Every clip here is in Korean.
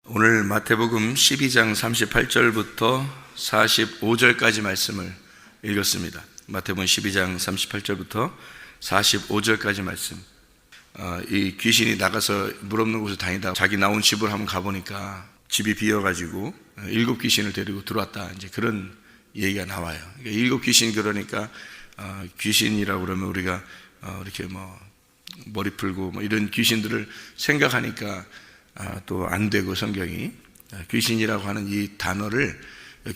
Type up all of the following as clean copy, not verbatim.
오늘 마태복음 12장 38절부터 45절까지 말씀을 읽었습니다. 마태복음 12장 38절부터 45절까지 말씀. 이 귀신이 나가서 물 없는 곳을 다니다 자기 나온 집을 한번 가보니까 집이 비어가지고 7 귀신을 데리고 들어왔다. 이제 그런 얘기가 나와요. 그러니까 7 귀신, 그러니까 귀신이라고 그러면 우리가 이렇게 머리 풀고 이런 귀신들을 생각하니까 또 안 되고, 성경이 귀신이라고 하는 이 단어를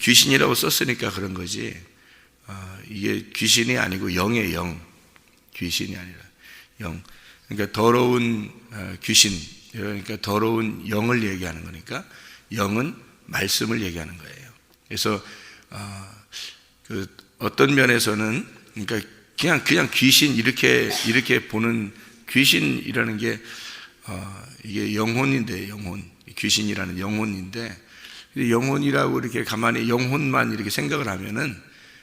귀신이라고 썼으니까 그런 거지, 이게 귀신이 아니고 영의 영, 귀신이 아니라 영. 그러니까 더러운 귀신, 그러니까 더러운 영을 얘기하는 거니까 영은 말씀을 얘기하는 거예요. 그래서 어떤 면에서는 그러니까 그냥 귀신 이렇게 보는, 귀신이라는 게 이게 영혼인데, 영혼, 귀신이라는 영혼인데, 영혼이라고 이렇게 가만히 영혼만 이렇게 생각을 하면은,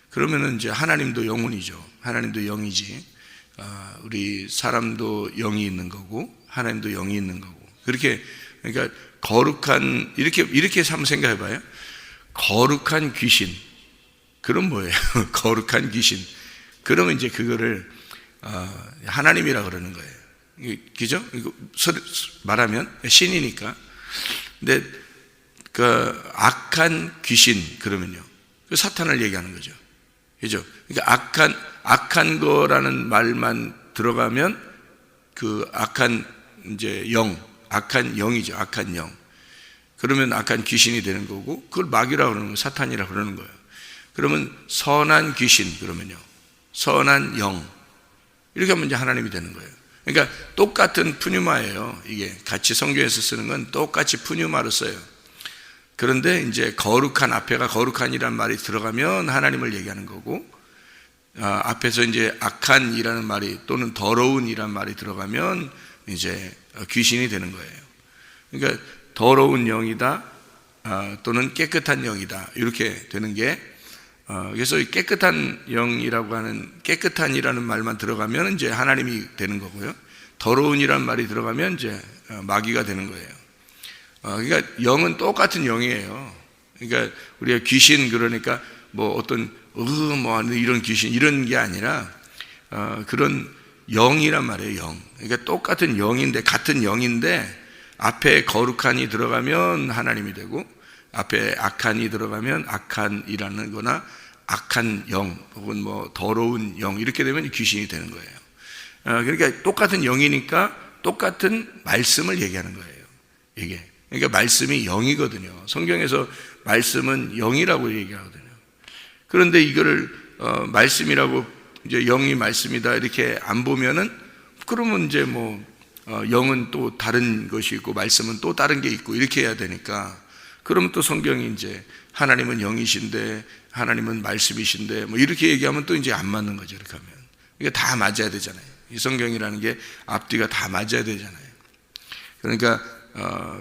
그러면은 이제 하나님도 영혼이죠. 하나님도 영이지. 우리 사람도 영이 있는 거고, 하나님도 영이 있는 거고. 그렇게, 그러니까 거룩한, 이렇게 한번 생각해 봐요. 거룩한 귀신. 그럼 뭐예요? 거룩한 귀신. 그러면 이제 그거를 하나님이라 그러는 거예요. 그죠? 말하면 신이니까. 근데 그 악한 귀신 그러면요, 그 사탄을 얘기하는 거죠. 그죠? 그러니까 악한 거라는 말만 들어가면 그 악한 이제 영, 악한 영이죠. 악한 영. 그러면 악한 귀신이 되는 거고, 그걸 마귀라고 그러는 거예요. 사탄이라고 그러는 거예요. 그러면 선한 귀신 그러면요, 선한 영, 이렇게 하면 이제 하나님이 되는 거예요. 그러니까 똑같은 푸뉴마예요. 이게 같이 성경에서 쓰는 건 똑같이 푸뉴마로 써요. 그런데 이제 거룩한, 앞에가 거룩한이란 말이 들어가면 하나님을 얘기하는 거고, 앞에서 이제 악한이라는 말이 또는 더러운이란 말이 들어가면 이제 귀신이 되는 거예요. 그러니까 더러운 영이다, 또는 깨끗한 영이다, 이렇게 되는 게, 그래서 깨끗한 영이라고 하는, 깨끗한이라는 말만 들어가면 이제 하나님이 되는 거고요. 더러운이라는 말이 들어가면 이제 마귀가 되는 거예요. 그러니까 영은 똑같은 영이에요. 그러니까 우리가 귀신, 그러니까 어떤 이런 귀신 이런 게 아니라 그런 영이란 말이에요. 영. 그러니까 똑같은 영인데, 같은 영인데, 앞에 거룩한이 들어가면 하나님이 되고, 앞에 악한이 들어가면 악한이라는 거나 악한 영, 혹은 더러운 영, 이렇게 되면 귀신이 되는 거예요. 그러니까 똑같은 영이니까 똑같은 말씀을 얘기하는 거예요. 이게. 그러니까 말씀이 영이거든요. 성경에서 말씀은 영이라고 얘기하거든요. 그런데 이거를 말씀이라고, 이제 영이 말씀이다 이렇게 안 보면은, 그러면 이제 영은 또 다른 것이 있고 말씀은 또 다른 게 있고 이렇게 해야 되니까, 그러면 또 성경이 이제 하나님은 영이신데 하나님은 말씀이신데 이렇게 얘기하면 또 이제 안 맞는 거죠. 이렇게 하면 이게 다 맞아야 되잖아요. 이 성경이라는 게 앞뒤가 다 맞아야 되잖아요. 그러니까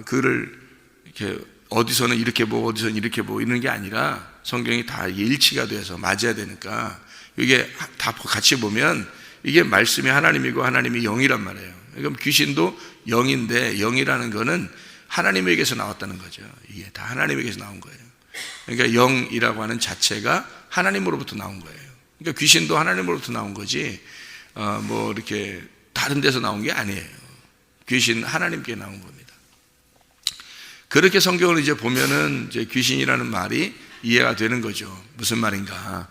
그를 이렇게 어디서는 이렇게 보고 어디서는 이렇게 보고 이런 게 아니라, 성경이 다 일치가 돼서 맞아야 되니까, 이게 다 같이 보면 이게 말씀이 하나님이고 하나님이 영이란 말이에요. 그러니까 귀신도 영인데, 영이라는 거는 하나님에게서 나왔다는 거죠. 이게 다 하나님에게서 나온 거예요. 그러니까 영이라고 하는 자체가 하나님으로부터 나온 거예요. 그러니까 귀신도 하나님으로부터 나온 거지, 이렇게 다른 데서 나온 게 아니에요. 귀신 하나님께 나온 겁니다. 그렇게 성경을 이제 보면은 이제 귀신이라는 말이 이해가 되는 거죠. 무슨 말인가.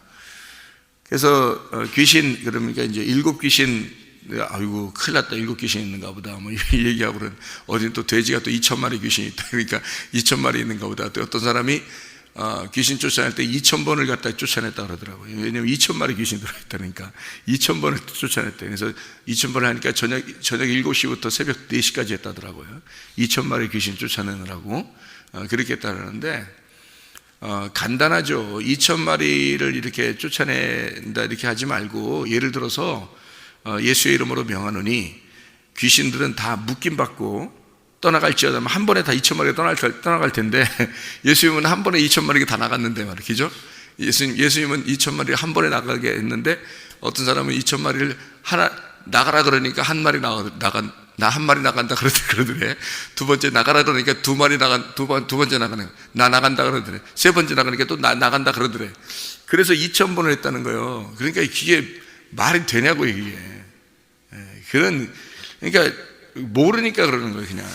그래서 귀신, 그러니까 이제 7 귀신, 아이고 큰일 났다, 7 귀신이 있는가 보다 얘기하고, 그런 어디 또 돼지가 또 2,000마리 귀신이 있다, 그러니까 2,000마리 있는가 보다. 또 어떤 사람이 귀신 쫓아낼 때 2,000번을 갖다 쫓아냈다 그러더라고요. 왜냐면 2,000마리 귀신 들어있다니까 2,000번을 쫓아냈대. 그래서 2,000번을 하니까 저녁 7시부터 새벽 4시까지 했다더라고요. 2,000마리 귀신 쫓아내느라고 그렇게 했다는데, 간단하죠. 2,000마리를 이렇게 쫓아낸다 이렇게 하지 말고, 예를 들어서 예수의 이름으로 명하노니 귀신들은 다 묶임 받고 떠나갈지어다, 한 번에 다 2,000마리가 떠나갈 텐데, 예수님은 한 번에 2,000마리가 다 나갔는데 말이죠. 예수님은 2,000마리를 한 번에 나가게 했는데, 어떤 사람은 2,000마리를 하나 나가라 그러니까 한 마리 나 한 마리 나간다 그러더래. 두 번째 나가라 그러니까 두 번째 나가는 거야. 나 나간다 그러더래. 세 번째 나가니까 또 나간다 그러더래. 그래서 2,000번을 했다는 거예요. 그러니까 이게 말이 되냐고 이게. 그러니까 모르니까 그러는 거예요. 그냥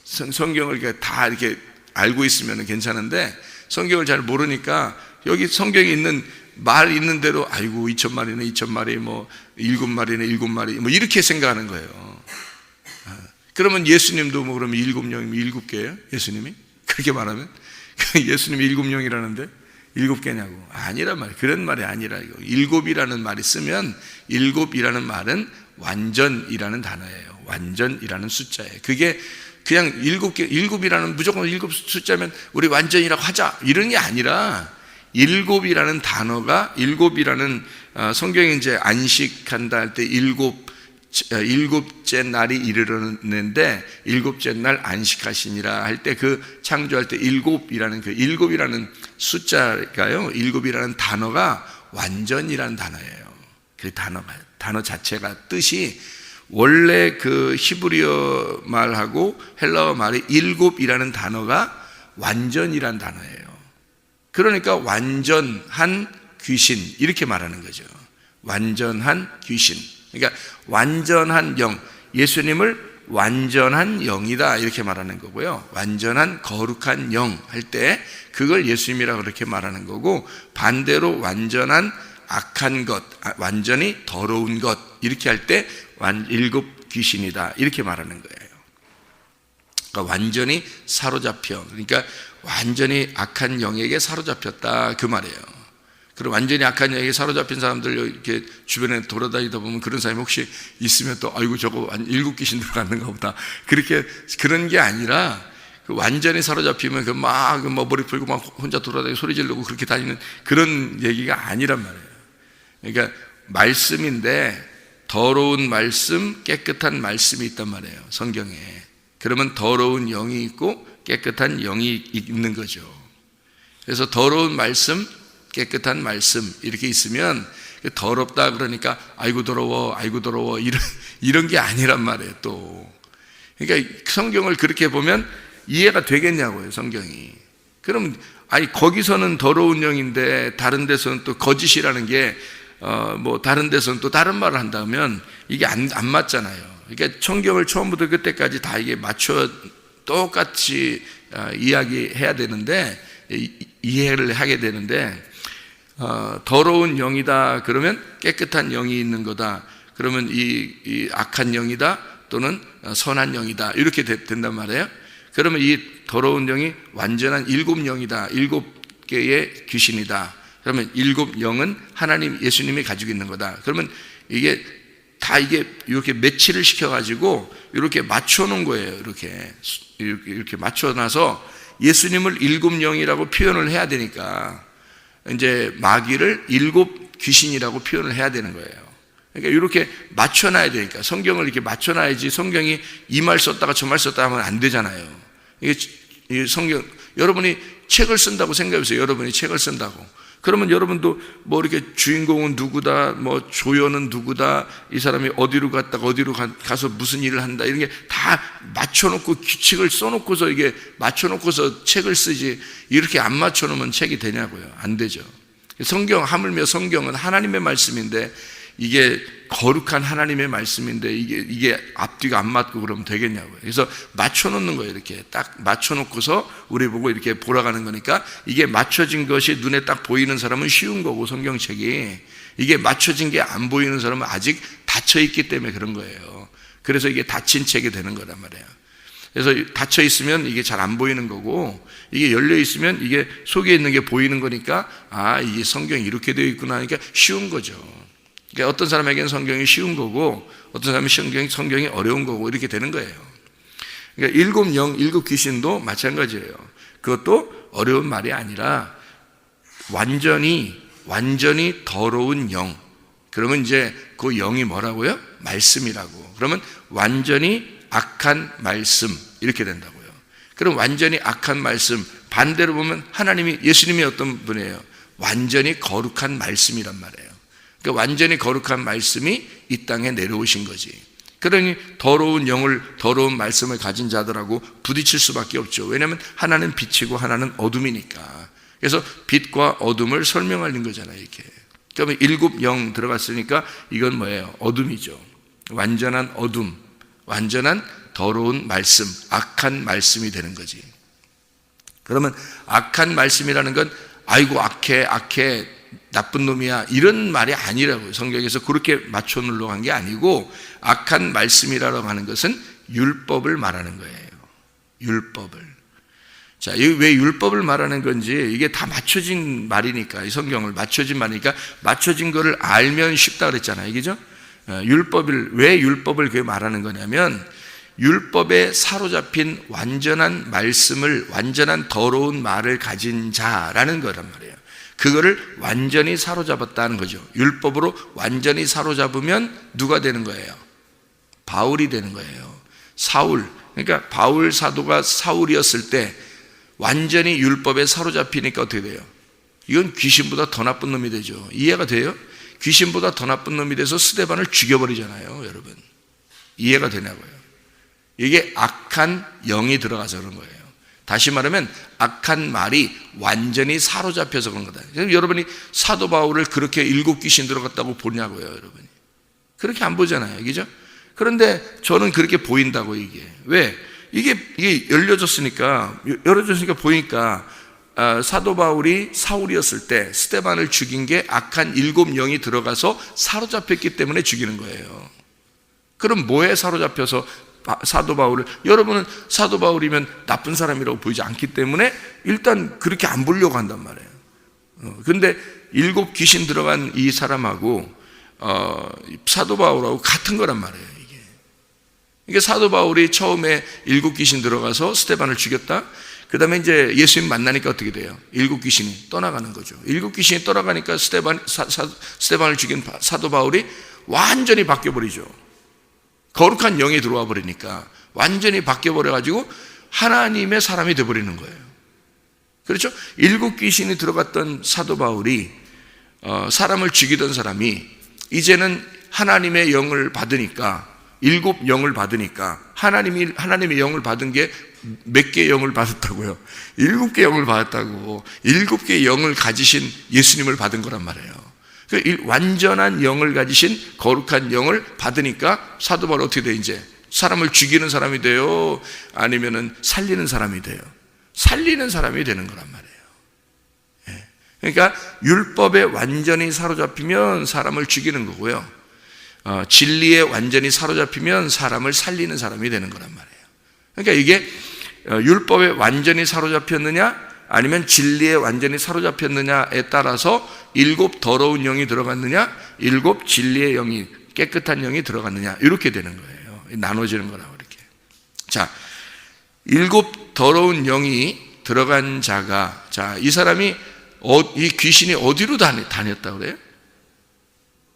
성경을 다 이렇게 알고 있으면 괜찮은데 성경을 잘 모르니까 여기 성경에 있는 말 있는 대로 아이고 2,000마리네 2,000마리 뭐 7마리네 7마리 뭐 이렇게 생각하는 거예요. 그러면 예수님도 뭐 그러면 7영이면 7개예요? 예수님이? 그렇게 말하면? 예수님이 7영이라는데 7개냐고. 아니란 말이에요. 그런 말이 아니라 이거. 7이라는 말이 쓰면 7이라는 말은 완전이라는 단어예요. 완전이라는 숫자예요. 그게 그냥 7개, 7이라는 무조건 7 숫자면 우리 완전이라고 하자 이런 게 아니라 7이라는 단어가 7이라는 성경에 이제 안식한다 할 때 일곱째 날이 이르렀는데 일곱째 날 안식하시니라 할 때 그 창조할 때 일곱이라는 숫자가요, 7이라는 단어가 완전이라는 단어예요. 그 단어 자체가 뜻이 원래 그 히브리어 말하고 헬라어 말의 일곱이라는 단어가 완전이라는 단어예요. 그러니까 완전한 귀신 이렇게 말하는 거죠. 완전한 귀신. 그러니까 완전한 영, 예수님을 완전한 영이다 이렇게 말하는 거고요. 완전한 거룩한 영 할 때 그걸 예수님이라고 그렇게 말하는 거고, 반대로 완전한 악한 것, 완전히 더러운 것 이렇게 할 때 일곱 귀신이다 이렇게 말하는 거예요. 그러니까 완전히 사로잡혀, 그러니까 완전히 악한 영에게 사로잡혔다 그 말이에요. 그리고 완전히 악한 영에게 사로잡힌 사람들 이렇게 주변에 돌아다니다 보면 그런 사람이 혹시 있으면 또 아이고 저거 일곱 귀신 들어갔는가 보다 그렇게 그런 게 아니라 그 완전히 사로잡히면 그 막 머리 풀고 막 혼자 돌아다니고 소리 지르고 그렇게 다니는 그런 얘기가 아니란 말이에요. 그러니까 말씀인데 더러운 말씀, 깨끗한 말씀이 있단 말이에요, 성경에. 그러면 더러운 영이 있고 깨끗한 영이 있는 거죠. 그래서 더러운 말씀, 깨끗한 말씀 이렇게 있으면 더럽다 그러니까 아이고 더러워 이런 게 아니란 말이에요. 또 그러니까 성경을 그렇게 보면 이해가 되겠냐고요, 성경이. 그럼 아니 거기서는 더러운 영인데 다른 데서는 또 거짓이라는 게 뭐 다른 데서는 또 다른 말을 한다면 이게 안 맞잖아요. 그러니까 성경을 처음부터 끝까지 다 이게 맞춰 똑같이 이야기해야 되는데, 이해를 하게 되는데, 더러운 영이다 그러면 깨끗한 영이 있는 거다 그러면 이 악한 영이다 또는 선한 영이다 이렇게 된단 말이에요. 그러면 이 더러운 영이 완전한 일곱 영이다, 7개의 귀신이다. 그러면 일곱 영은 하나님 예수님이 가지고 있는 거다. 그러면 이게 다 이게 이렇게 매치를 시켜가지고 이렇게 맞춰놓은 거예요. 이렇게 맞춰놔서 예수님을 일곱 영이라고 표현을 해야 되니까 이제 마귀를 일곱 귀신이라고 표현을 해야 되는 거예요. 그러니까 이렇게 맞춰놔야 되니까 성경을 이렇게 맞춰놔야지. 성경이 이 말 썼다가 저 말 썼다 하면 안 되잖아요. 이게 성경, 여러분이 책을 쓴다고 생각해보세요. 여러분이 책을 쓴다고. 그러면 여러분도 뭐 이렇게 주인공은 누구다, 뭐 조연은 누구다, 이 사람이 어디로 갔다가 어디로 가서 무슨 일을 한다, 이런 게 다 맞춰놓고 규칙을 써놓고서 이게 맞춰놓고서 책을 쓰지, 이렇게 안 맞춰놓으면 책이 되냐고요. 안 되죠. 성경, 하물며 성경은 하나님의 말씀인데, 이게 거룩한 하나님의 말씀인데 이게 앞뒤가 안 맞고 그러면 되겠냐고요. 그래서 맞춰놓는 거예요. 이렇게 딱 맞춰놓고서 우리 보고 이렇게 보라가는 거니까, 이게 맞춰진 것이 눈에 딱 보이는 사람은 쉬운 거고, 성경책이 이게 맞춰진 게 안 보이는 사람은 아직 닫혀있기 때문에 그런 거예요. 그래서 이게 닫힌 책이 되는 거란 말이에요. 그래서 닫혀있으면 이게 잘 안 보이는 거고, 이게 열려있으면 이게 속에 있는 게 보이는 거니까, 아, 이게 성경이 이렇게 되어 있구나 하니까 쉬운 거죠. 그러니까 어떤 사람에게는 성경이 쉬운 거고 어떤 사람은 성경이 어려운 거고 이렇게 되는 거예요. 그러니까 일곱 영, 일곱 귀신도 마찬가지예요. 그것도 어려운 말이 아니라 완전히 더러운 영. 그러면 이제 그 영이 뭐라고요? 말씀이라고. 그러면 완전히 악한 말씀 이렇게 된다고요. 그럼 완전히 악한 말씀, 반대로 보면 예수님이 어떤 분이에요? 완전히 거룩한 말씀이란 말이에요. 그러니까 완전히 거룩한 말씀이 이 땅에 내려오신 거지. 그러니 더러운 영을, 더러운 말씀을 가진 자들하고 부딪힐 수밖에 없죠. 왜냐하면 하나는 빛이고 하나는 어둠이니까. 그래서 빛과 어둠을 설명하는 거잖아요, 이게. 그러면 7영 들어갔으니까 이건 뭐예요? 어둠이죠. 완전한 어둠, 완전한 더러운 말씀, 악한 말씀이 되는 거지. 그러면 악한 말씀이라는 건 아이고 악해 나쁜 놈이야 이런 말이 아니라고요. 성경에서 그렇게 맞춰 놓으려고 한 게 아니고, 악한 말씀이라고 하는 것은 율법을 말하는 거예요. 율법을. 자, 왜 율법을 말하는 건지, 이게 다 맞춰진 말이니까, 이 성경을 맞춰진 말이니까, 맞춰진 거를 알면 쉽다 그랬잖아요. 그죠? 왜 율법을 그렇게 말하는 거냐면, 율법에 사로잡힌 완전한 말씀을, 완전한 더러운 말을 가진 자라는 거란 말이에요. 그거를 완전히 사로잡았다는 거죠. 율법으로 완전히 사로잡으면 누가 되는 거예요? 바울이 되는 거예요. 사울. 그러니까 바울 사도가 사울이었을 때 완전히 율법에 사로잡히니까 어떻게 돼요? 이건 귀신보다 더 나쁜 놈이 되죠. 이해가 돼요? 귀신보다 더 나쁜 놈이 돼서 스데반을 죽여버리잖아요, 여러분. 이해가 되냐고요? 이게 악한 영이 들어가서 그런 거예요. 다시 말하면 악한 말이 완전히 사로잡혀서 그런 거다. 여러분이 사도 바울을 그렇게 7귀신 들어갔다고 보냐고요, 여러분이. 그렇게 안 보잖아요, 그죠? 그런데 저는 그렇게 보인다고, 이게. 왜? 이게 열려졌으니까 보니까, 사도 바울이 사울이었을 때 스데반을 죽인 게 악한 7영이 들어가서 사로잡혔기 때문에 죽이는 거예요. 그럼 뭐에 사로잡혀서 사도 바울을, 여러분은 사도 바울이면 나쁜 사람이라고 보이지 않기 때문에 일단 그렇게 안 보려고 한단 말이에요. 근데 7귀신 들어간 이 사람하고 사도 바울하고 같은 거란 말이에요. 이게 사도 바울이 처음에 7귀신 들어가서 스데반을 죽였다. 그 다음에 이제 예수님 만나니까 어떻게 돼요? 7귀신이 떠나가는 거죠. 7귀신이 떠나가니까 스데반을 죽인 사도 바울이 완전히 바뀌어버리죠. 거룩한 영이 들어와 버리니까 완전히 바뀌어버려가지고 하나님의 사람이 되어버리는 거예요. 그렇죠? 7귀신이 들어갔던 사도 바울이, 사람을 죽이던 사람이 이제는 하나님의 영을 받으니까, 7영을 받으니까, 하나님의 영을 받은 게 몇 개의 영을 받았다고요? 7개의 영을 받았다고. 7개의 영을 가지신 예수님을 받은 거란 말이에요. 완전한 영을 가지신 거룩한 영을 받으니까 사도 바울 어떻게 돼? 이제 사람을 죽이는 사람이 돼요? 아니면은 살리는 사람이 돼요? 살리는 사람이 되는 거란 말이에요. 그러니까 율법에 완전히 사로잡히면 사람을 죽이는 거고요, 진리에 완전히 사로잡히면 사람을 살리는 사람이 되는 거란 말이에요. 그러니까 이게 율법에 완전히 사로잡혔느냐 아니면 진리에 완전히 사로잡혔느냐에 따라서 7 더러운 영이 들어갔느냐, 7 진리의 영이, 깨끗한 영이 들어갔느냐, 이렇게 되는 거예요. 나눠지는 거라고, 이렇게. 자, 7 더러운 영이 들어간 자가, 자, 이 사람이, 이 귀신이 어디로 다녔다고 그래요?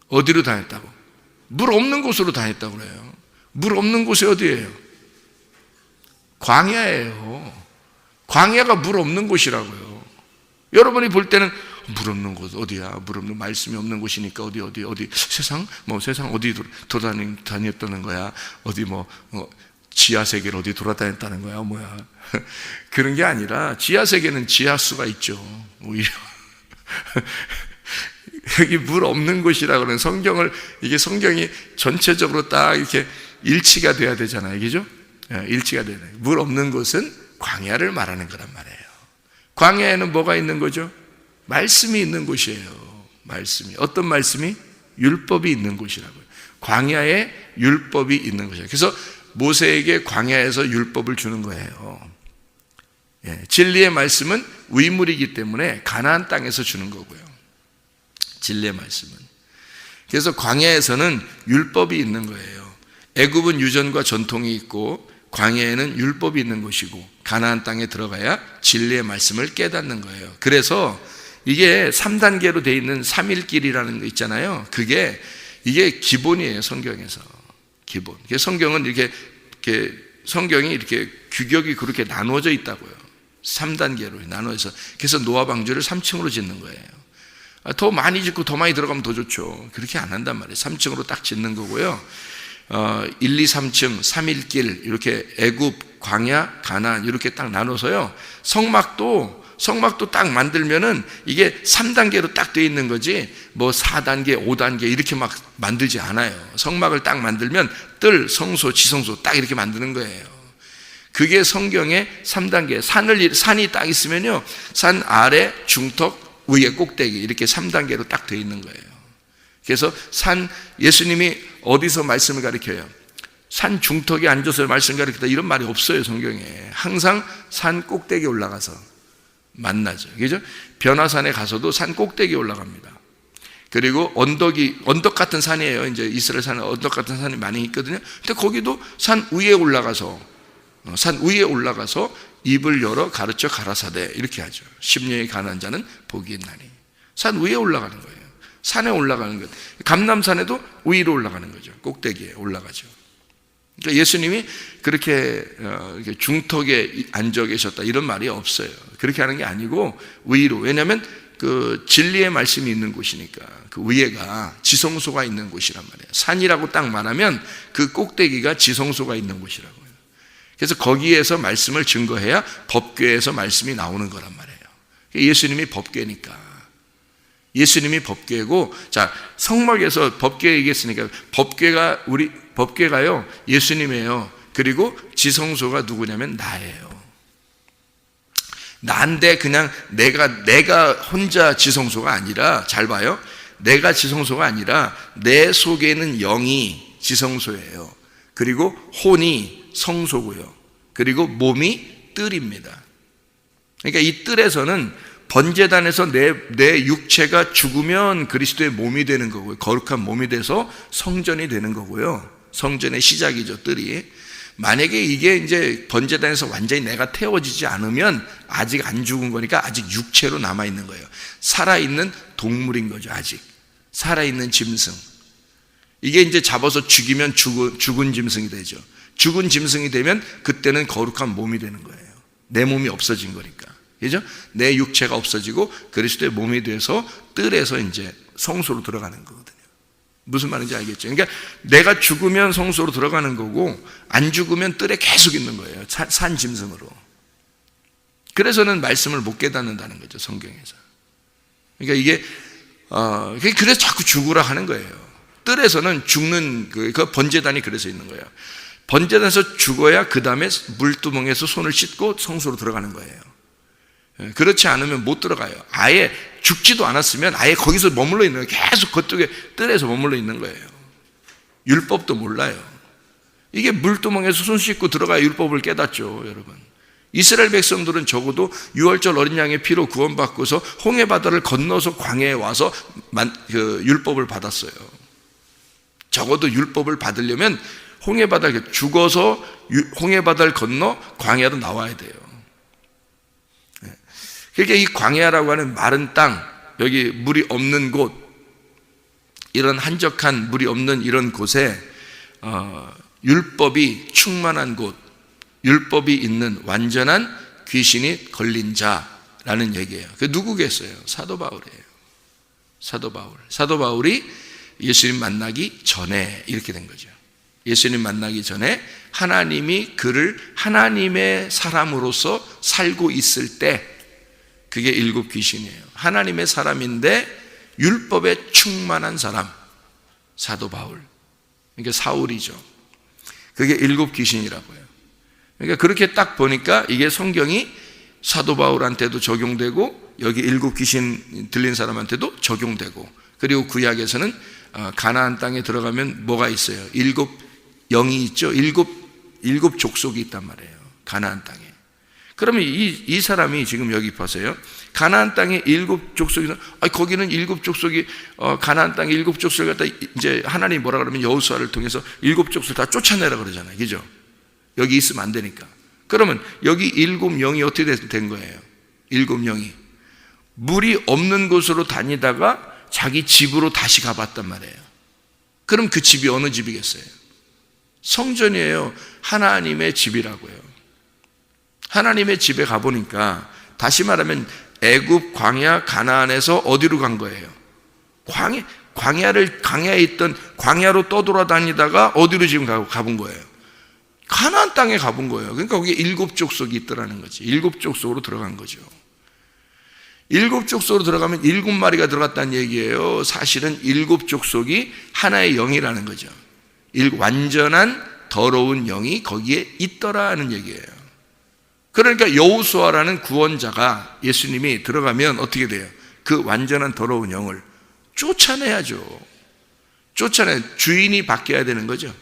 어디로 다녔다고? 물 없는 곳으로 다녔다고 그래요. 물 없는 곳이 어디예요? 광야예요. 광야가 물 없는 곳이라고요. 여러분이 볼 때는 물 없는 곳 어디야? 물 없는, 말씀이 없는 곳이니까 어디 세상 어디 돌아다녔다는 거야? 어디 지하 세계를 어디 돌아다녔다는 거야? 뭐야? 그런 게 아니라 지하 세계는 지하수가 있죠. 오히려 여기 물 없는 곳이라고 하는 성경이 전체적으로 딱 이렇게 일치가 돼야 되잖아요, 그죠? 일치가 돼야 돼요. 물 없는 곳은 광야를 말하는 거란 말이에요. 광야에는 뭐가 있는 거죠? 말씀이 있는 곳이에요. 말씀이. 어떤 말씀이? 율법이 있는 곳이라고요. 광야에 율법이 있는 곳이에요. 그래서 모세에게 광야에서 율법을 주는 거예요. 진리의 말씀은 의물이기 때문에 가나안 땅에서 주는 거고요, 진리의 말씀은. 그래서 광야에서는 율법이 있는 거예요. 애굽은 유전과 전통이 있고 광야에는 율법이 있는 곳이고 가나안 땅에 들어가야 진리의 말씀을 깨닫는 거예요. 그래서 이게 3단계로 되어 있는 3일길이라는 거 있잖아요. 이게 기본이에요, 성경에서. 기본. 성경은 성경이 이렇게 규격이 그렇게 나누어져 있다고요. 3단계로 나눠서. 그래서 노아 방주를 3층으로 짓는 거예요. 더 많이 짓고 더 많이 들어가면 더 좋죠. 그렇게 안 한단 말이에요. 3층으로 딱 짓는 거고요. 1, 2, 3층 3일길 이렇게 애굽, 광야, 가나안 이렇게 딱 나눠서요. 성막도 딱 만들면은 이게 3단계로 딱 돼 있는 거지 뭐 4단계, 5단계 이렇게 막 만들지 않아요. 성막을 딱 만들면 뜰, 성소, 지성소 딱 이렇게 만드는 거예요. 그게 성경의 3단계. 산이 딱 있으면요. 산 아래, 중턱, 위에 꼭대기 이렇게 3단계로 딱 돼 있는 거예요. 그래서 예수님이 어디서 말씀을 가르쳐요? 산 중턱에 앉아서 말씀 가르치다 이런 말이 없어요, 성경에. 항상 산 꼭대기에 올라가서 만나죠. 그죠? 변화산에 가서도 산 꼭대기에 올라갑니다. 그리고 언덕 같은 산이에요. 이제 이스라엘 산에 언덕 같은 산이 많이 있거든요. 근데 거기도 산 위에 올라가서 입을 열어 가르쳐 가라사대 이렇게 하죠. 심령이 가난한 자는 복이 있나니. 산 위에 올라가는 거예요. 산에 올라가는 것. 감람산에도 위로 올라가는 거죠. 꼭대기에 올라가죠. 그러니까 예수님이 그렇게 중턱에 앉아 계셨다 이런 말이 없어요. 그렇게 하는 게 아니고 위로. 왜냐하면 그 진리의 말씀이 있는 곳이니까 그 위에가 지성소가 있는 곳이란 말이에요. 산이라고 딱 말하면 그 꼭대기가 지성소가 있는 곳이라고요. 그래서 거기에서 말씀을 증거해야 법궤에서 말씀이 나오는 거란 말이에요. 예수님이 법궤니까. 예수님이 법궤고, 자, 성막에서 법궤 얘기했으니까 법궤가요, 예수님이에요. 그리고 지성소가 누구냐면 나예요. 나인데 그냥 내가 혼자 지성소가 아니라, 잘 봐요. 내가 지성소가 아니라 내 속에 있는 영이 지성소예요. 그리고 혼이 성소고요. 그리고 몸이 뜰입니다. 그러니까 이 뜰에서는 번제단에서 내 육체가 죽으면 그리스도의 몸이 되는 거고요. 거룩한 몸이 돼서 성전이 되는 거고요. 성전의 시작이죠, 뜰이. 만약에 이게 이제 번제단에서 완전히 내가 태워지지 않으면 아직 안 죽은 거니까 아직 육체로 남아있는 거예요. 살아있는 동물인 거죠, 아직. 살아있는 짐승. 이게 이제 잡아서 죽이면 죽은 짐승이 되죠. 죽은 짐승이 되면 그때는 거룩한 몸이 되는 거예요. 내 몸이 없어진 거니까. 그죠? 내 육체가 없어지고 그리스도의 몸이 돼서 뜰에서 이제 성소로 들어가는 거거든요. 무슨 말인지 알겠죠? 그러니까 내가 죽으면 성소로 들어가는 거고 안 죽으면 뜰에 계속 있는 거예요. 산 짐승으로. 그래서는 말씀을 못 깨닫는다는 거죠, 성경에서. 그러니까 이게 그래서 자꾸 죽으라 하는 거예요. 뜰에서는 죽는 그 번제단이 그래서 있는 거예요. 번제단에서 죽어야 그 다음에 물두멍에서 손을 씻고 성소로 들어가는 거예요. 그렇지 않으면 못 들어가요. 아예 죽지도 않았으면 아예 거기서 머물러 있는 거예요. 계속 그쪽에 뜰에서 머물러 있는 거예요. 율법도 몰라요. 이게 물두멍에서 손 씻고 들어가야 율법을 깨닫죠, 여러분. 이스라엘 백성들은 적어도 유월절 어린 양의 피로 구원받고서 홍해바다를 건너서 광야에 와서 율법을 받았어요. 적어도 율법을 받으려면 홍해바다를 죽어서 홍해바다를 건너 광야로 나와야 돼요. 그러니까 이 광야라고 하는 마른 땅, 여기 물이 없는 곳, 이런 한적한 물이 없는 이런 곳에 율법이 충만한 곳, 율법이 있는 완전한 귀신이 걸린 자라는 얘기예요. 그 누구겠어요? 사도 바울이에요. 사도 바울이 예수님 만나기 전에 이렇게 된 거죠. 예수님 만나기 전에 하나님이 그를 하나님의 사람으로서 살고 있을 때, 그게 일곱 귀신이에요. 하나님의 사람인데 율법에 충만한 사람, 사도 바울. 그러니까 사울이죠. 그게 일곱 귀신이라고요. 그러니까 그렇게 딱 보니까 이게 성경이 사도 바울한테도 적용되고 여기 일곱 귀신 들린 사람한테도 적용되고, 그리고 구약에서는 가나안 땅에 들어가면 뭐가 있어요? 일곱 영이 있죠. 일곱 족속이 있단 말이에요, 가나안 땅에. 그러면 이 사람이 지금 여기 보세요. 가나안 땅에 일곱 족속이, 거기는 일곱 족속이, 가나안 땅에 일곱 족속을 갖다 이제 하나님이 뭐라 그러면 여호수아를 통해서 일곱 족속 다 쫓아내라 그러잖아요. 그죠? 여기 있으면 안 되니까. 그러면 여기 일곱 영이 어떻게 된 거예요? 일곱 영이 물이 없는 곳으로 다니다가 자기 집으로 다시 가봤단 말이에요. 그럼 그 집이 어느 집이겠어요? 성전이에요. 하나님의 집이라고요. 하나님의 집에 가보니까 다시 말하면 애굽, 광야, 가나안에서 어디로 간 거예요? 광야에 있던 광야로 떠돌아다니다가 어디로 지금 가본 거예요? 가나안 땅에 가본 거예요. 그러니까 거기에 7족속이 있더라는 거지. 7족속으로 들어간 거죠. 7족속으로 들어가면 7마리가 들어갔다는 얘기예요. 사실은 7족속이 하나의 영이라는 거죠. 완전한 더러운 영이 거기에 있더라는 얘기예요. 그러니까 여호수아라는 구원자가, 예수님이 들어가면 어떻게 돼요? 그 완전한 더러운 영을 쫓아내야죠. 주인이 바뀌어야 되는 거죠.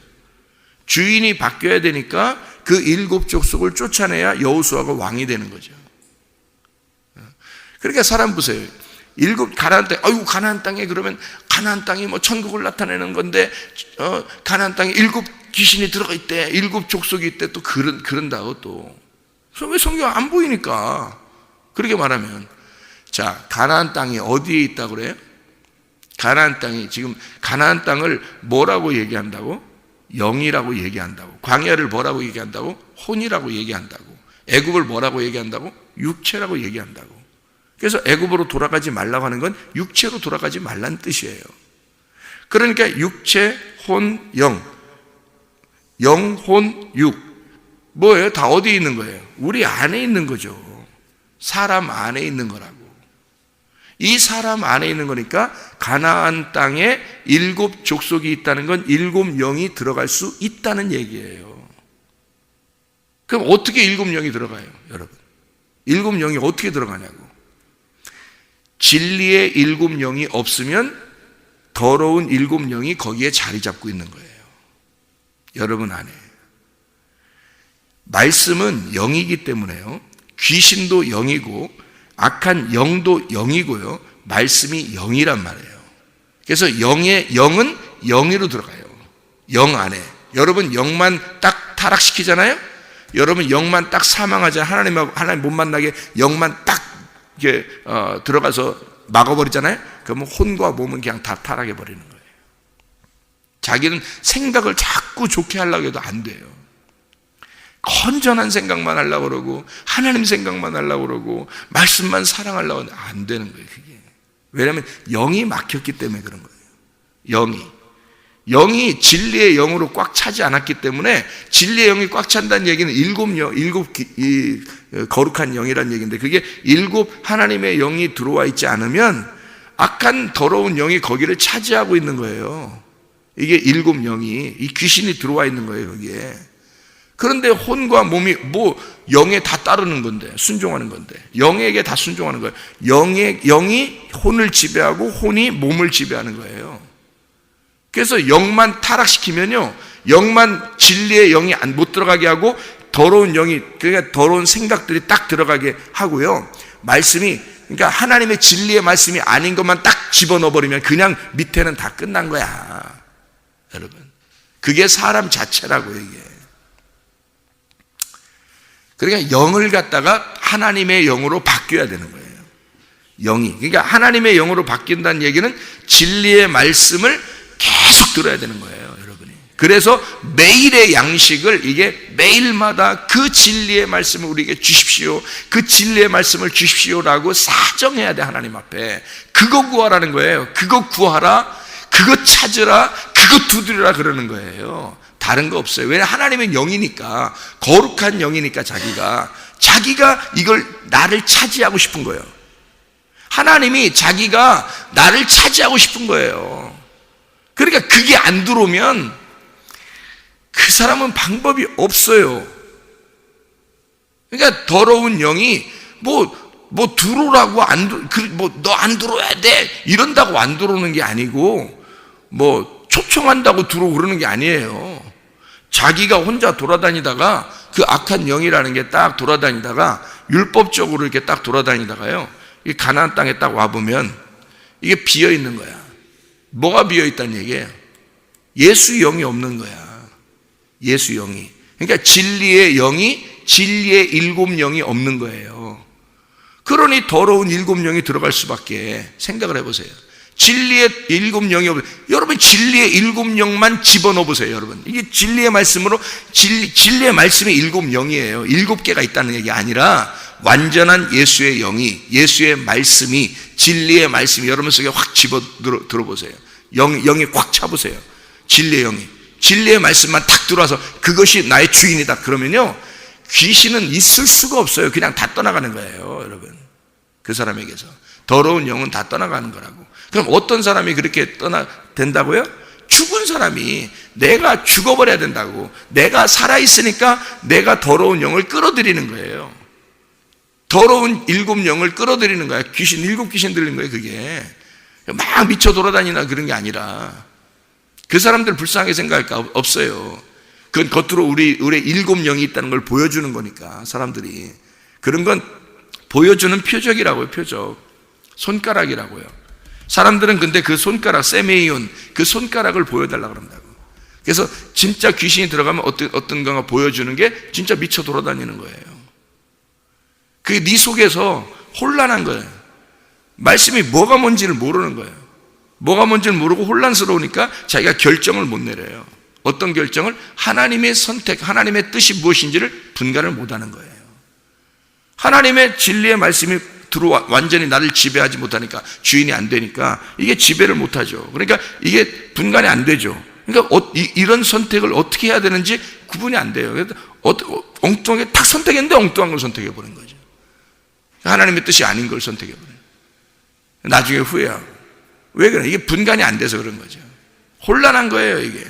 주인이 바뀌어야 되니까 그 7족속을 쫓아내야 여호수아가 왕이 되는 거죠. 그러니까 사람 보세요. 가나안 땅, 가나안 땅에 그러면 가나안 땅이 뭐 천국을 나타내는 건데, 가나안 땅에 7 귀신이 들어가 있대, 7족속이 있대, 또 그런다고 또. 왜 성경 안 보이니까. 그렇게 말하면. 자, 가나안 땅이 어디에 있다고 그래요? 가나안 땅이, 지금 가나안 땅을 뭐라고 얘기한다고? 영이라고 얘기한다고. 광야를 뭐라고 얘기한다고? 혼이라고 얘기한다고. 애굽을 뭐라고 얘기한다고? 육체라고 얘기한다고. 그래서 애굽으로 돌아가지 말라고 하는 건 육체로 돌아가지 말라는 뜻이에요. 그러니까 육체, 혼, 영, 혼, 육, 뭐예요? 다 어디에 있는 거예요? 우리 안에 있는 거죠. 사람 안에 있는 거라고. 이 사람 안에 있는 거니까 가나안 땅에 7족속이 있다는 건 7영이 들어갈 수 있다는 얘기예요. 그럼 어떻게 7영이 들어가요, 여러분? 7영이 어떻게 들어가냐고. 진리의 7영이 없으면 더러운 7영이 거기에 자리 잡고 있는 거예요. 여러분 안에. 말씀은 영이기 때문에요. 귀신도 영이고 악한 영도 영이고요. 말씀이 영이란 말이에요. 그래서 영은 영으로 들어가요. 영 안에. 여러분 영만 딱 타락시키잖아요. 여러분 영만 딱 사망하잖아요. 하나님 못 만나게 영만 딱 이렇게 들어가서 막아버리잖아요. 그러면 혼과 몸은 그냥 다 타락해 버리는 거예요. 자기는 생각을 자꾸 좋게 하려고 해도 안 돼요. 건전한 생각만 하려고 그러고 하나님 생각만 하려고 그러고 말씀만 사랑하려고 하는데 안 되는 거예요. 그게. 왜냐하면 영이 막혔기 때문에 그런 거예요. 영이 진리의 영으로 꽉 차지 않았기 때문에, 진리의 영이 꽉 찬다는 얘기는 7 거룩한 영이라는 얘기인데, 그게 7 하나님의 영이 들어와 있지 않으면 악한 더러운 영이 거기를 차지하고 있는 거예요. 이게 7영이, 이 귀신이 들어와 있는 거예요, 거기에. 그런데 혼과 몸이 영에 다 따르는 건데, 순종하는 건데, 영에게 다 순종하는 거예요. 영이 혼을 지배하고 혼이 몸을 지배하는 거예요. 그래서 영만 타락시키면요, 영만 진리의 영이 못 들어가게 하고 더러운 영이, 그러니까 더러운 생각들이 딱 들어가게 하고요. 말씀이, 그러니까 하나님의 진리의 말씀이 아닌 것만 딱 집어넣어버리면 그냥 밑에는 다 끝난 거야. 여러분, 그게 사람 자체라고 이게. 그러니까 영을 갖다가 하나님의 영으로 바뀌어야 되는 거예요. 영이. 그러니까 하나님의 영으로 바뀐다는 얘기는 진리의 말씀을 계속 들어야 되는 거예요, 여러분이. 그래서 매일의 양식을, 이게 매일마다 그 진리의 말씀을 우리에게 주십시오, 그 진리의 말씀을 주십시오라고 사정해야 돼, 하나님 앞에. 그거 구하라는 거예요. 그거 구하라, 그거 찾으라, 그거 두드리라 그러는 거예요. 다른 거 없어요. 왜냐하면 하나님은 영이니까, 거룩한 영이니까 자기가 이걸 나를 차지하고 싶은 거예요. 하나님이 자기가 나를 차지하고 싶은 거예요. 그러니까 그게 안 들어오면 그 사람은 방법이 없어요. 그러니까 더러운 영이 들어오라고 너 안 들어와야 돼 이런다고 안 들어오는 게 아니고, 초청한다고 들어오고 그러는 게 아니에요. 자기가 혼자 돌아다니다가, 그 악한 영이라는 게 딱 돌아다니다가, 율법적으로 이렇게 딱 돌아다니다가요, 이 가나안 땅에 딱 와보면 이게 비어 있는 거야. 뭐가 비어 있다는 얘기예요? 예수 영이 없는 거야. 예수 영이. 그러니까 진리의 영이, 진리의 7영이 없는 거예요. 그러니 더러운 7영이 들어갈 수밖에. 생각을 해보세요. 진리의 7영이 없어요. 여러분, 진리의 7영만 집어넣어 보세요, 여러분. 이게 진리의 말씀으로, 진리의 말씀이 7영이에요. 7개가 있다는 얘기 아니라 완전한 예수의 영이, 예수의 말씀이, 진리의 말씀이 여러분 속에 확 집어 들어보세요. 영이 꽉 차보세요. 진리의 영이. 진리의 말씀만 탁 들어와서 그것이 나의 주인이다 그러면요, 귀신은 있을 수가 없어요. 그냥 다 떠나가는 거예요, 여러분. 그 사람에게서 더러운 영은 다 떠나가는 거라고. 그럼 어떤 사람이 그렇게 된다고요? 죽은 사람이 내가 죽어버려야 된다고. 내가 살아있으니까 내가 더러운 영을 끌어들이는 거예요. 더러운 7영을 끌어들이는 거야. 귀신 7귀신 들린 거예요. 그게 막 미쳐 돌아다니나 그런 게 아니라. 그 사람들 불쌍하게 생각할까? 없어요. 그건 겉으로 우리의 7영이 있다는 걸 보여주는 거니까. 사람들이 그런 건 보여주는 표적이라고요. 표적. 손가락이라고요. 사람들은 근데 그 손가락, 세메이온, 그 손가락을 보여달라고 그런다고. 그래서 진짜 귀신이 들어가면 어떤 거가 보여주는 게 진짜 미쳐 돌아다니는 거예요. 그게 네 속에서 혼란한 거예요. 말씀이 뭐가 뭔지를 모르는 거예요. 뭐가 뭔지를 모르고 혼란스러우니까 자기가 결정을 못 내려요. 어떤 결정을? 하나님의 선택, 하나님의 뜻이 무엇인지를 분간을 못하는 거예요. 하나님의 진리의 말씀이 완전히 나를 지배하지 못하니까, 주인이 안 되니까 이게 지배를 못하죠. 그러니까 이게 분간이 안 되죠. 그러니까 이런 선택을 어떻게 해야 되는지 구분이 안 돼요. 그래서 엉뚱하게 탁 선택했는데 엉뚱한 걸 선택해버린 거죠. 하나님의 뜻이 아닌 걸 선택해버려요. 나중에 후회하고. 왜 그래? 이게 분간이 안 돼서 그런 거죠. 혼란한 거예요, 이게.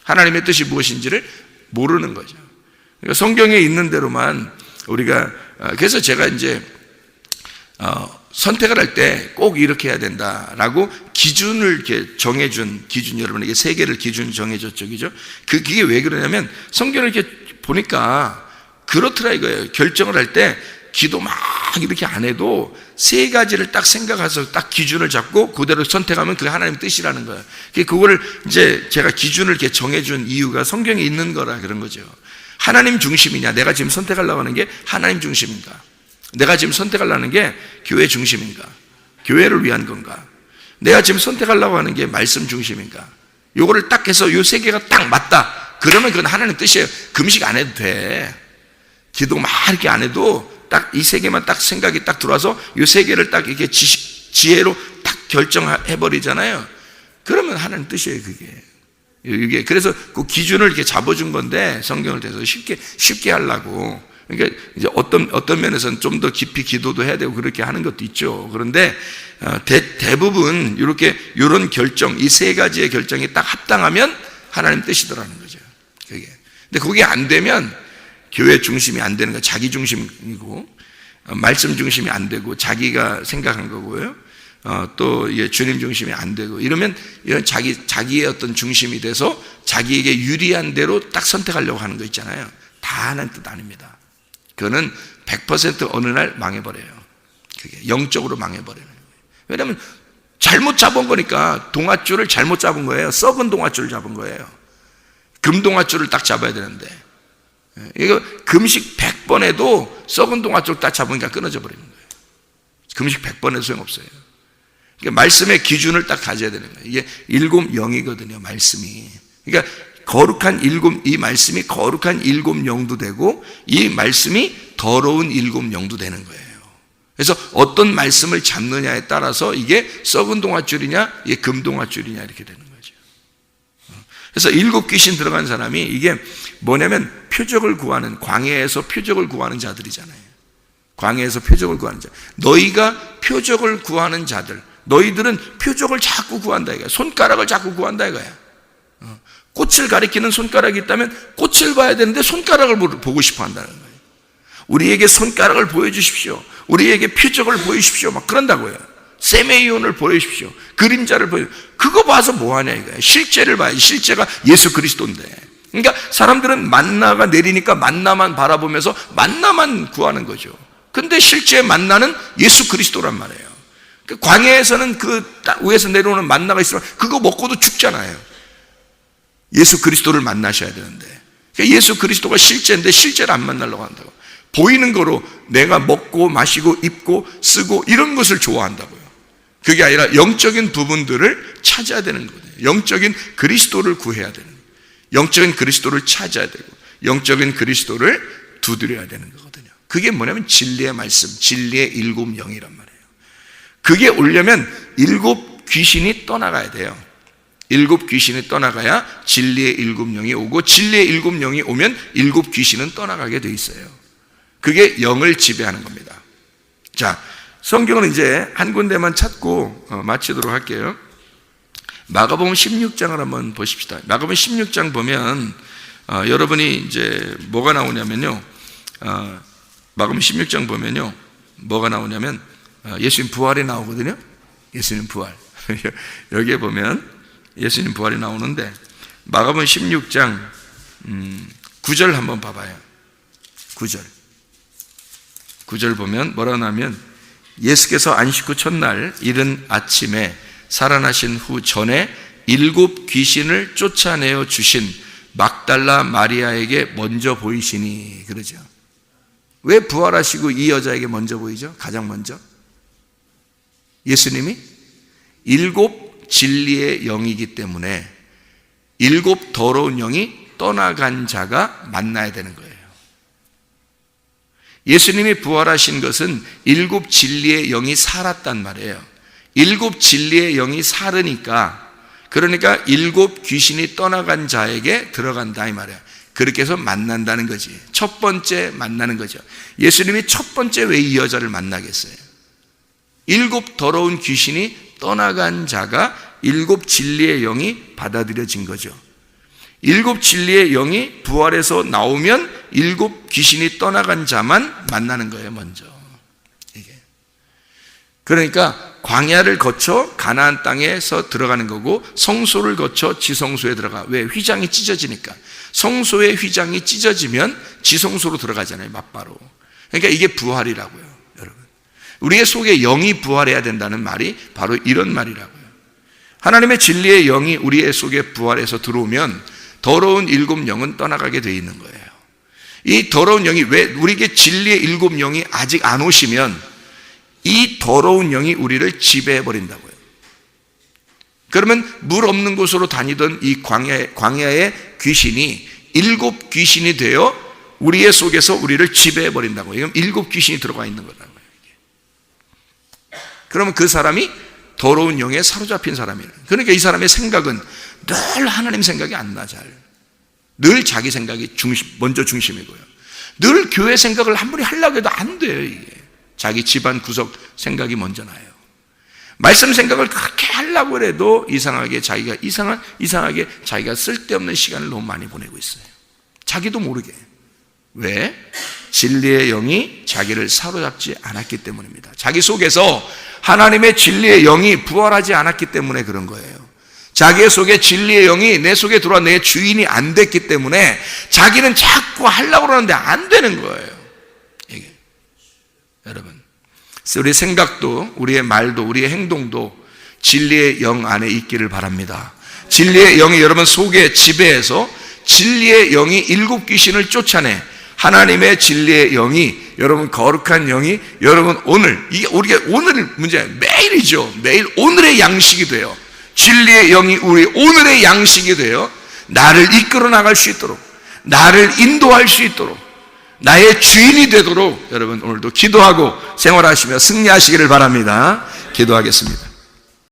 하나님의 뜻이 무엇인지를 모르는 거죠. 그러니까 성경에 있는 대로만 우리가, 그래서 제가 이제 선택을 할 때 꼭 이렇게 해야 된다라고 기준을 이렇게 정해준, 기준, 여러분에게 3개를 기준 정해줬죠, 그죠? 그게 왜 그러냐면 성경을 이렇게 보니까 그렇더라 이거예요. 결정을 할 때 기도 막 이렇게 안 해도 3가지를 딱 생각해서 딱 기준을 잡고 그대로 선택하면 그게 하나님의 뜻이라는 거예요. 그거를 이제 제가 기준을 이렇게 정해준 이유가 성경에 있는 거라 그런 거죠. 하나님 중심이냐, 내가 지금 선택하려고 하는 게 하나님 중심인가, 내가 지금 선택하려는 게 교회 중심인가, 교회를 위한 건가, 내가 지금 선택하려고 하는 게 말씀 중심인가, 요거를 딱 해서 요 3개가 딱 맞다 그러면 그건 하나님 뜻이에요. 금식 안 해도 돼. 기도 막 이렇게 안 해도 딱 이 3개만 딱 생각이 딱 들어와서 요 3개를 딱 이렇게 지혜로 딱 결정해버리잖아요. 그러면 하나님 뜻이에요, 그게. 이게 그래서 그 기준을 이렇게 잡아준 건데, 성경을 대해서 쉽게 하려고. 그러니까 이제 어떤 면에서는 좀 더 깊이 기도도 해야 되고 그렇게 하는 것도 있죠. 그런데 대부분 이런 결정, 이 3가지의 결정이 딱 합당하면 하나님 뜻이더라는 거죠. 그게. 근데 그게 안 되면 교회 중심이 안 되는 거, 자기 중심이고, 말씀 중심이 안 되고, 자기가 생각한 거고요. 또 주님 중심이 안 되고, 이러면 이런 자기의 어떤 중심이 돼서 자기에게 유리한 대로 딱 선택하려고 하는 거 있잖아요. 다 하나님 뜻 아닙니다. 그거는 100% 어느 날 망해버려요. 그게 영적으로 망해버려요. 왜냐하면 잘못 잡은 거니까. 동아줄을 잘못 잡은 거예요. 썩은 동아줄을 잡은 거예요. 금동아줄을 딱 잡아야 되는데, 이거 금식 100번 해도 썩은 동아줄 딱 잡으니까 끊어져 버리는 거예요. 금식 100번 해도 소용없어요. 그러니까 말씀의 기준을 딱 가져야 되는 거예요. 이게 7영이거든요, 말씀이. 그러니까 거룩한 이 말씀이 거룩한 7영도 되고, 이 말씀이 더러운 7영도 되는 거예요. 그래서 어떤 말씀을 잡느냐에 따라서 이게 썩은 동아줄이냐, 이게 금동아줄이냐 이렇게 되는 거죠. 그래서 7귀신 들어간 사람이 이게 뭐냐면 표적을 구하는, 광야에서 표적을 구하는 자들이잖아요. 광야에서 표적을 구하는 자. 너희가 표적을 구하는 자들, 너희들은 표적을 자꾸 구한다 이거야. 손가락을 자꾸 구한다 이거야. 꽃을 가리키는 손가락이 있다면 꽃을 봐야 되는데 손가락을 보고 싶어 한다는 거예요. 우리에게 손가락을 보여주십시오. 우리에게 표적을 보여주십시오. 막 그런다고요. 세메이온을 보여주십시오. 그림자를 그거 봐서 뭐하냐 이거야. 실제를 봐야지. 실제가 예수 그리스도인데. 그러니까 사람들은 만나가 내리니까 만나만 바라보면서 만나만 구하는 거죠. 근데 실제 만나는 예수 그리스도란 말이에요. 광야에서는 그 위에서 내려오는 만나가 있으면 그거 먹고도 죽잖아요. 예수 그리스도를 만나셔야 되는데, 그러니까 예수 그리스도가 실제인데 실제를 안 만나려고 한다고. 보이는 거로 내가 먹고 마시고 입고 쓰고 이런 것을 좋아한다고요. 그게 아니라 영적인 부분들을 찾아야 되는 거예요. 영적인 그리스도를 구해야 되는 거예요. 영적인 그리스도를 찾아야 되고, 영적인 그리스도를 두드려야 되는 거거든요. 그게 뭐냐면 진리의 말씀, 진리의 7영이란 말이에요. 그게 오려면 귀신이 떠나가야 돼요. 7 귀신이 떠나가야 진리의 7 영이 오고, 진리의 7 영이 오면 7 귀신은 떠나가게 돼 있어요. 그게 영을 지배하는 겁니다. 자, 성경은 이제 한 군데만 찾고 마치도록 할게요. 마가복음 16장을 한번 보십시다. 마가복음 16장 보면 여러분이 이제 뭐가 나오냐면요, 마가복음 16장 보면요, 뭐가 나오냐면 예수님 부활이 나오거든요. 예수님 부활. 여기에 보면 예수님 부활이 나오는데, 마가복음 16장 9절 한번 봐봐요. 9절 보면 뭐라고 하냐면, 예수께서 안식 후 첫날 이른 아침에 살아나신 후 전에 7 귀신을 쫓아내어 주신 막달라 마리아에게 먼저 보이시니, 그러죠. 왜 부활하시고 이 여자에게 먼저 보이죠? 가장 먼저 예수님이 7 진리의 영이기 때문에 7 더러운 영이 떠나간 자가 만나야 되는 거예요. 예수님이 부활하신 것은 7 진리의 영이 살았단 말이에요. 7 진리의 영이 살으니까, 그러니까 7 귀신이 떠나간 자에게 들어간다 이 말이에요. 그렇게 해서 만난다는 거지. 첫 번째 만나는 거죠. 예수님이 첫 번째 왜 이 여자를 만나겠어요? 7 더러운 귀신이 떠나간 자가 7 진리의 영이 받아들여진 거죠. 7 진리의 영이 부활해서 나오면 7 귀신이 떠나간 자만 만나는 거예요, 먼저. 이게. 그러니까 광야를 거쳐 가나안 땅에서 들어가는 거고, 성소를 거쳐 지성소에 들어가. 왜? 휘장이 찢어지니까. 성소의 휘장이 찢어지면 지성소로 들어가잖아요, 맞바로. 그러니까 이게 부활이라고요, 여러분. 우리의 속에 영이 부활해야 된다는 말이 바로 이런 말이라고요. 하나님의 진리의 영이 우리의 속에 부활해서 들어오면 더러운 7 영은 떠나가게 되어 있는 거예요. 이 더러운 영이, 왜 우리에게 진리의 7 영이 아직 안 오시면 이 더러운 영이 우리를 지배해 버린다고요. 그러면 물 없는 곳으로 다니던 이 광야의 귀신이 7 귀신이 되어 우리의 속에서 우리를 지배해 버린다고요. 이건 7 귀신이 들어가 있는 거라고요. 그러면 그 사람이 더러운 영에 사로잡힌 사람이에요. 그러니까 이 사람의 생각은 늘 하나님 생각이 안 나, 잘. 늘 자기 생각이 먼저 중심이고요. 늘 교회 생각을 아무리 하려고 해도 안 돼요, 이게. 자기 집안 구석 생각이 먼저 나요. 말씀 생각을 그렇게 하려고 해도 이상하게 자기가 쓸데없는 시간을 너무 많이 보내고 있어요. 자기도 모르게. 왜? 진리의 영이 자기를 사로잡지 않았기 때문입니다. 자기 속에서 하나님의 진리의 영이 부활하지 않았기 때문에 그런 거예요. 자기 속에 진리의 영이 내 속에 들어와 내 주인이 안 됐기 때문에 자기는 자꾸 하려고 그러는데 안 되는 거예요. 이게. 여러분, 우리의 생각도, 우리의 말도, 우리의 행동도 진리의 영 안에 있기를 바랍니다. 진리의 영이 여러분 속에 지배해서 진리의 영이 7 귀신을 쫓아내, 하나님의 진리의 영이, 여러분 거룩한 영이, 여러분 오늘, 이게 우리가 오늘 문제, 매일이죠. 매일 오늘의 양식이 돼요. 진리의 영이 우리 오늘의 양식이 되어 나를 이끌어 나갈 수 있도록, 나를 인도할 수 있도록, 나의 주인이 되도록 여러분 오늘도 기도하고 생활하시며 승리하시기를 바랍니다. 기도하겠습니다.